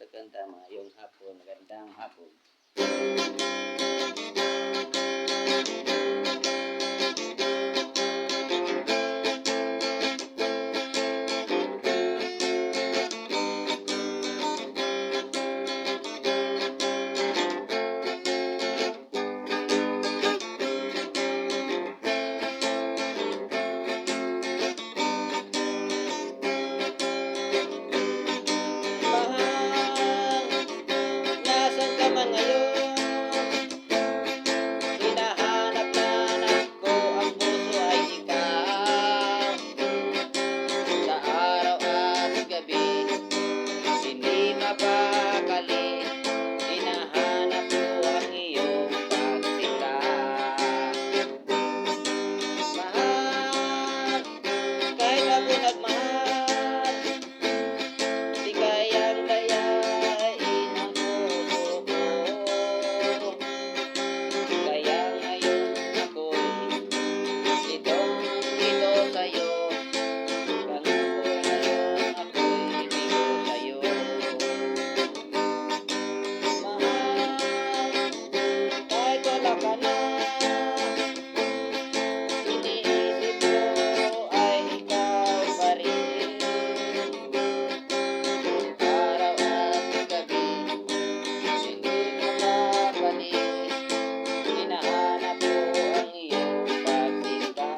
kanta mayong hapon, magandang hapon. Nasaan ka man ngayon? Hinahanap na ko, ang puso ay ikaw. Sa araw at gabi, hindi mapakali. Hinahanap ko ang iyong pagsika. Mahal, kahit ako nagmahal, di kayang dayain ang puso ko. Kaya ngayon ako'y itong-ito sa'yo. Kaya ngayon ako'y bigo sa'yo. Mahal, kahit wala ka na, iniisip ko ay ikaw pa rin. Araw at gabi, hindi mo mabalik. Hinahanap ko ang iyong pagsika.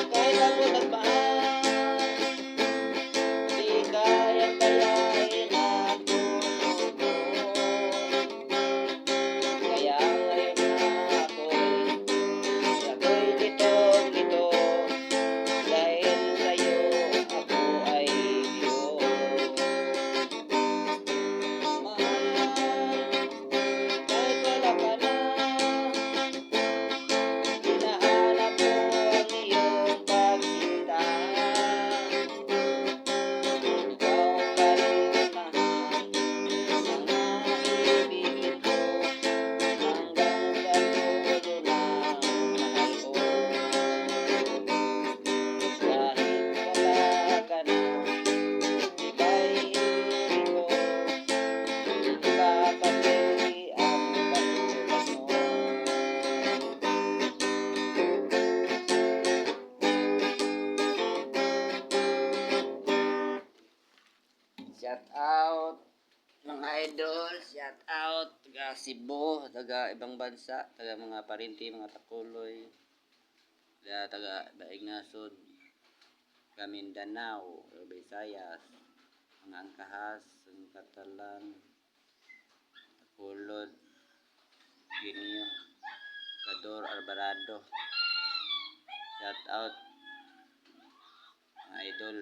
Kahit ako nagmahal, di kayang dayain ang puso ko. Kaya ngayon ako'y litong-lito. Dahil sa'yo ako ay bigo. Mahal, kahit wala ka na, hinahanap ko ang iyong pagsika. Ikaw pa rin mahal, ang iibigin ko hanggang sa dulo ng mahal ko. Kahit wala ka na, ika'y ibig ko, ipapatuloy ang katulad mo. Shout out mga idol, shout out taga Cebu, taga ibang bansa, taga mga Parinti, mga Takuloy, taga Daignason, taga Mindanao, Visayas, mga Angkahas, ang Catalan, Takulod, Ginio, Cador, Alvarado. Shout out mga idol.